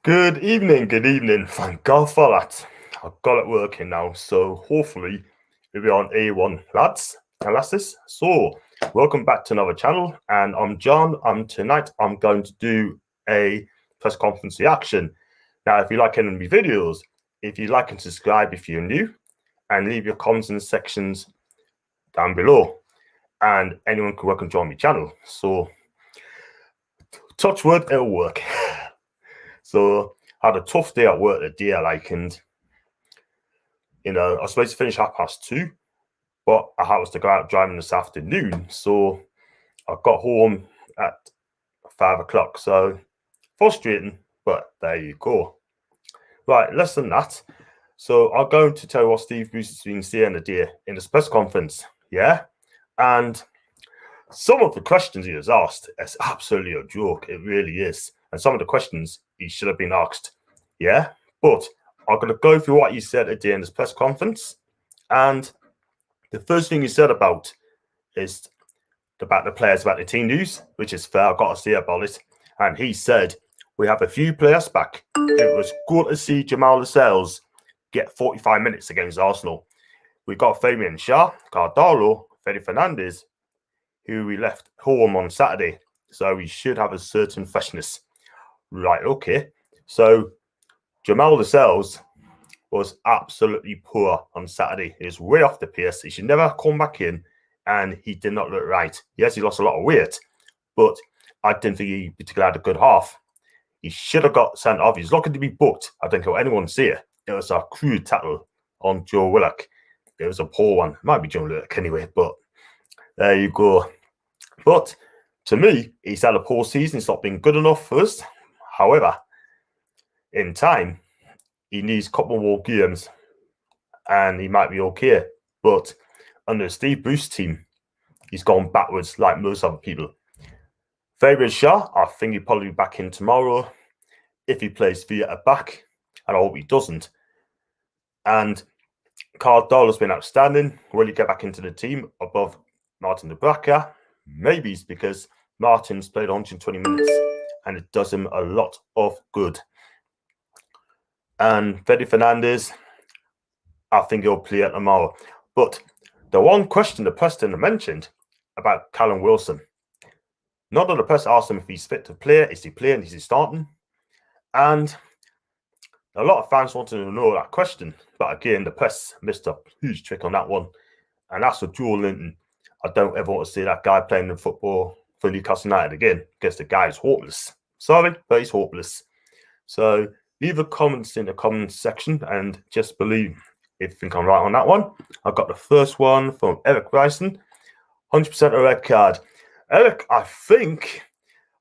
Good evening, good evening. Thank God for that. I've got it working now, so hopefully we'll be on A1, lads and lasses. So, welcome back to another channel, and I'm John. Tonight I'm going to do a press conference reaction. Now, if you like any of my videos, if you like and subscribe if you're new, and leave your comments in the sections down below, and anyone can welcome join my channel. So, touch wood, it'll work. So I had a tough day at work today, and I was supposed to finish 2:30, but I was to go out driving this afternoon. So I got home at 5 o'clock. So frustrating, but there you go. Right, less than that. So I'm going to tell you what Steve Bruce has been saying today in his press conference. Yeah. And some of the questions he has asked is absolutely a joke. It really is. And some of the questions he should have been asked. Yeah. But I'm going to go through what he said today in his press conference. And the first thing he said is about the players, about the team news, which is fair. I've got to say about it. And he said, we have a few players back. It was good to see Jamal Lascelles get 45 minutes against Arsenal. We got Fabian Schär, Cardalo, Fede Fernandez, who we left home on Saturday. So we should have a certain freshness. Right, okay. So Jamal Lascelles was absolutely poor on Saturday. He was way off the pace. He should never come back in, and he did not look right. Yes, he lost a lot of weight, but I didn't think he particularly had a good half. He should have got sent off. He's looking to be booked. I don't care what anyone say. It was a crude tackle on Joe Willock. It was a poor one. It might be Joe Willock anyway, but there you go. But to me, he's had a poor season. It's not been good enough for us. However, in time, he needs a couple more games and he might be okay. But under Steve Bruce's team, he's gone backwards like most other people. Fabian Schär, I think he'll probably be back in tomorrow if he plays via a back, and I hope he doesn't. And Cardalo has been outstanding. Will he get back into the team above Martin de Braca? Maybe it's because Martin's played 120 minutes and it does him a lot of good. And Fede Fernandez, I think he'll play it tomorrow. But the one question the press didn't mention about Callum Wilson, none of the press asked him if he's fit to play. Is he playing? Is he starting? And a lot of fans wanted to know that question. But again, the press missed a huge trick on that one. And that's for Joe Linton. I don't ever want to see that guy playing in football for Newcastle United again, because the guy is hopeless. Sorry, but he's hopeless. So leave the comments in the comments section and just believe if you think I'm right on that one. I've got the first one from Eric Bryson. 100% a red card. Eric, I think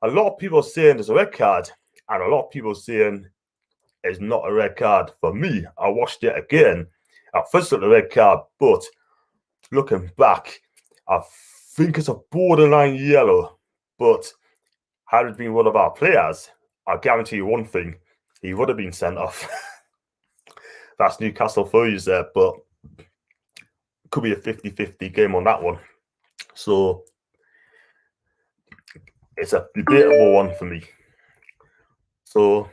a lot of people are saying there's a red card, and a lot of people are saying it's not a red card. For me, I watched it again. At first, it was a red card, but looking back, I think it's a borderline yellow. But had it been one of our players, I guarantee you one thing, he would have been sent off. That's Newcastle for you there, but could be a 50-50 game on that one. So it's a debatable one for me. So,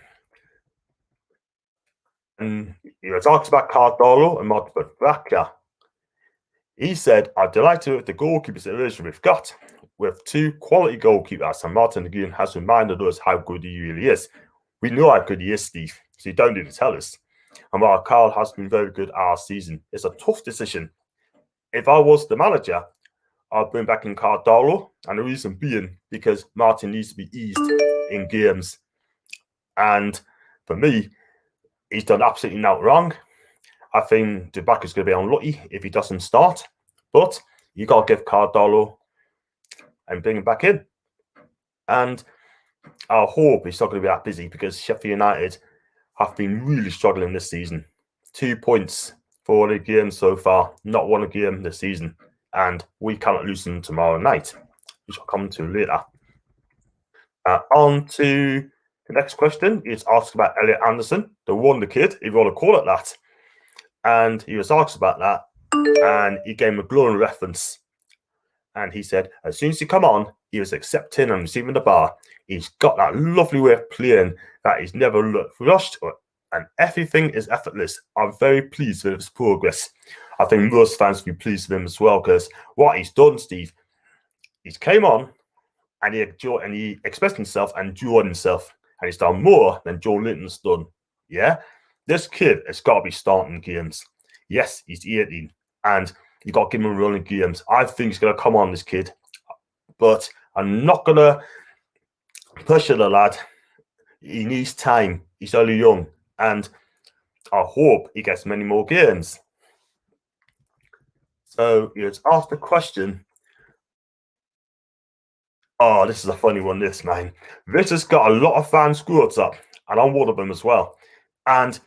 and he talks about Cardalo and Martin Braca. He said, I'm delighted with the goalkeeper situation we've got. With two quality goalkeepers, and Martin again has reminded us how good he really is. We know how good he is, Steve, so you don't need to tell us. And while Carl has been very good our season, it's a tough decision. If I was the manager, I'd bring back in Cardalo, and the reason being because Martin needs to be eased in games. And for me, he's done absolutely nothing wrong. I think De Braca is going to be unlucky if he doesn't start, but you got to give Cardalo and bring him back in. And I hope he's not going to be that busy, because Sheffield United have been really struggling this season. 2 points for the game so far, not won a game this season. And we cannot lose them tomorrow night, which I'll come to later. On to the next question. It's asked about Elliot Anderson, the wonder kid, if you want to call it that. And he was asked about that, and he gave him a glowing reference. And he said, as soon as he come on, he was accepting and receiving the bar. He's got that lovely way of playing that he's never looked rushed, and everything is effortless. I'm very pleased with his progress. I think most fans will be pleased with him as well, because what he's done, Steve, he's came on and he expressed himself and enjoyed himself, and he's done more than Joe Linton's done. Yeah, this kid has got to be starting games. Yes, he's 18, and you got to give him running games. I think he's going to come on, this kid, but I'm not going to pressure the lad. He needs time. He's only young, and I hope he gets many more games. So it's asked the question. Oh, this is a funny one, this, man. This has got a lot of fan screw-ups up, and I'm one of them as well. And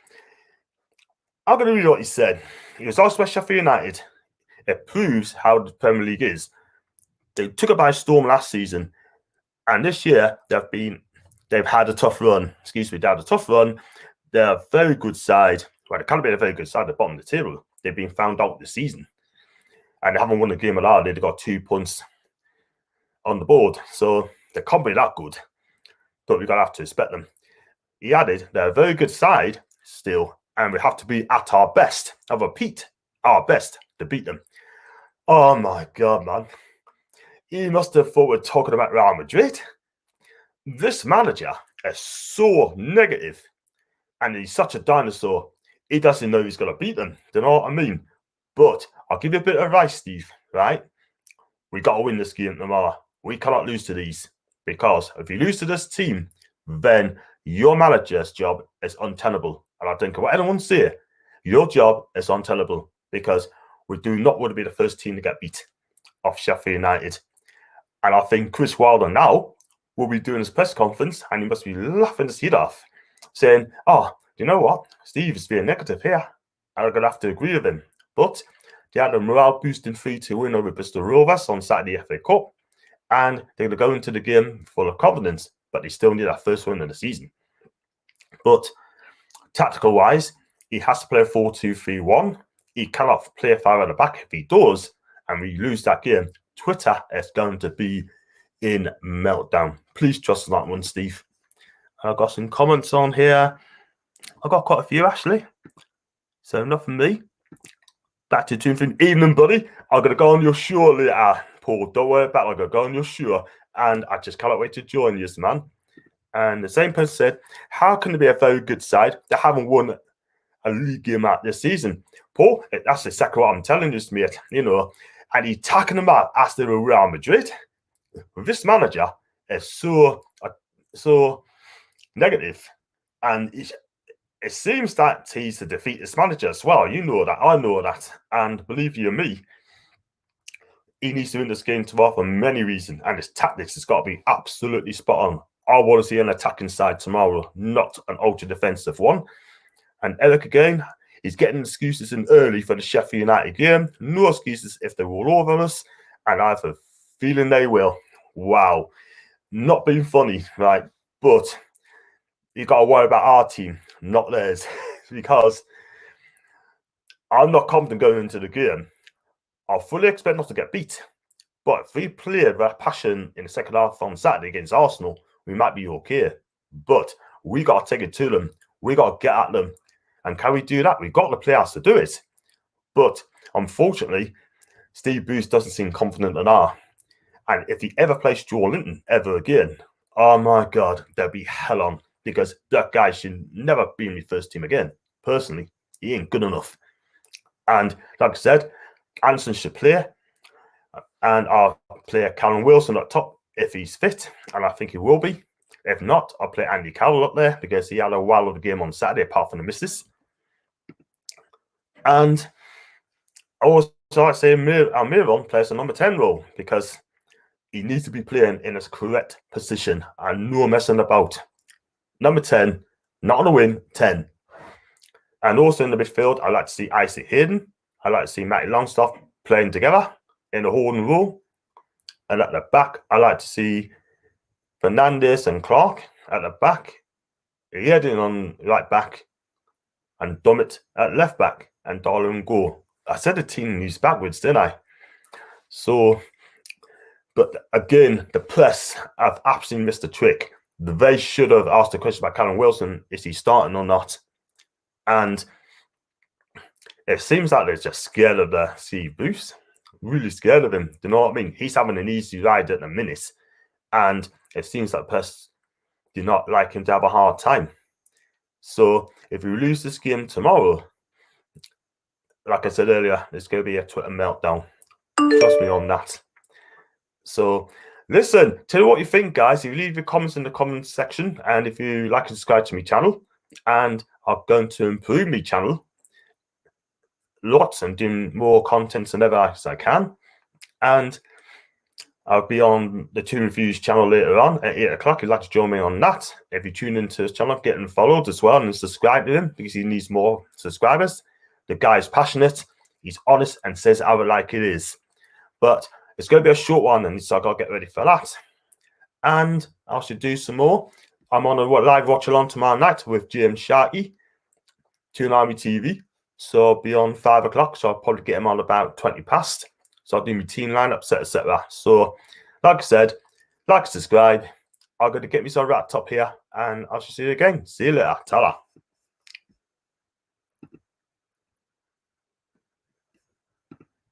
I'm going to read what he said. He was also Sheffield United. It proves how the Premier League is. They took it by storm last season, and this year they've had a tough run. Excuse me, they had a tough run. They're a very good side. Well, they can't be a very good side at the bottom of the table. They've been found out this season, and they haven't won a game at all. They've got 2 points on the board, so they can't be that good. But we've got to have to respect them. He added, they're a very good side still, and we have to be at our best. I repeat, our best to beat them. Oh my God, man. He must have thought we're talking about Real Madrid. This manager is so negative, and he's such a dinosaur. He doesn't know he's going to beat them. Do you know what I mean? But I'll give you a bit of advice, Steve, right? We got to win this game tomorrow. We cannot lose to these, because if you lose to this team, then your manager's job is untenable. And I think what anyone say, your job is untenable, because we do not want to be the first team to get beat off Sheffield United. And I think Chris Wilder now will be doing his press conference, and he must be laughing his head off, saying, oh, you know what? Steve is being negative here. I'm going to have to agree with him. But they had a morale-boosting 3-2 win over Bristol Rovers on Saturday FA Cup, and they're going to go into the game full of confidence, but they still need that first win of the season. But tactical-wise, he has to play a 4-2-3-1. He cannot play far at the back. If he does, and we lose that game, Twitter is going to be in meltdown. Please trust that one, Steve. I've got some comments on here. I've got quite a few, actually. So enough from me. Back to Tuesday evening, buddy. I'm going to go on your show later, Paul. Don't worry about it. I'm going to go on your show. And I just cannot wait to join you, man. And the same person said, how can they be a very good side? They haven't won a league game out this season. Paul, that's exactly what I'm telling you, mate. You know, and he's talking about as they were Real Madrid. This manager is so negative. And it seems that he's a defeatist manager as well. You know that. I know that. And believe you me, he needs to win this game tomorrow for many reasons. And his tactics has got to be absolutely spot on. I want to see an attacking side tomorrow, not an ultra-defensive one. And Eric, again, he's getting excuses in early for the Sheffield United game. No excuses if they roll over us. And I have a feeling they will. Wow. Not being funny, right? But you got to worry about our team, not theirs, because I'm not confident going into the game. I fully expect not to get beat. But if we played with passion in the second half on Saturday against Arsenal, we might be okay. But we got to take it to them. We got to get at them. And can we do that? We've got the players to do it. But unfortunately, Steve Bruce doesn't seem confident at all. And if he ever plays Joe Linton ever again, oh my God, there'll be hell on. Because that guy should never be in the first team again. Personally, he ain't good enough. And like I said, Anderson should play. And I'll play Callum Wilson up top if he's fit. And I think he will be. If not, I'll play Andy Carroll up there because he had a while of the game on Saturday, apart from the misses. And I also like saying Almiron plays a number 10 role because he needs to be playing in his correct position and no messing about. Number 10, not on a win, 10. And also in the midfield, I like to see Isaac Hayden. I like to see Matty Longstaff playing together in a holding role. And at the back, I like to see Fernandes and Clark at the back. Hayden on right back. And Dummett at left back. And Darwin goal. I said the team moves backwards, didn't I? So, but again, the press have absolutely missed the trick. they should have asked a question about Callum Wilson. Is he starting or not? And it seems like they're just scared of the Steve Bruce. Really scared of him. Do you know what I mean? He's having an easy ride at the minute. And it seems like Pers do not like him to have a hard time. So if we lose this game tomorrow, like I said earlier, there's going to be a Twitter meltdown. Trust me on that. So listen, tell me what you think, guys. If you leave your comments in the comments section, and if you like and subscribe to my channel, and I'm going to improve my channel lots and doing more content than ever as I can. And I'll be on the Two Reviews channel later on at 8 o'clock. If you'd like to join me on that, if you tune into his channel, get him followed as well and subscribe to him because he needs more subscribers. The guy's passionate, he's honest, and says how like it is. But it's going to be a short one, and so I've got to get ready for that. And I should do some more. I'm on a live watch along tomorrow night with James Sharkey, Toon Army TV. So I'll be on 5 o'clock. So I'll probably get him on about 20 past. So I'll do my team lineup, etc. So, like I said, like, subscribe. I'm going to get myself wrapped up here, and I shall see you again. See you later. Ta-ra.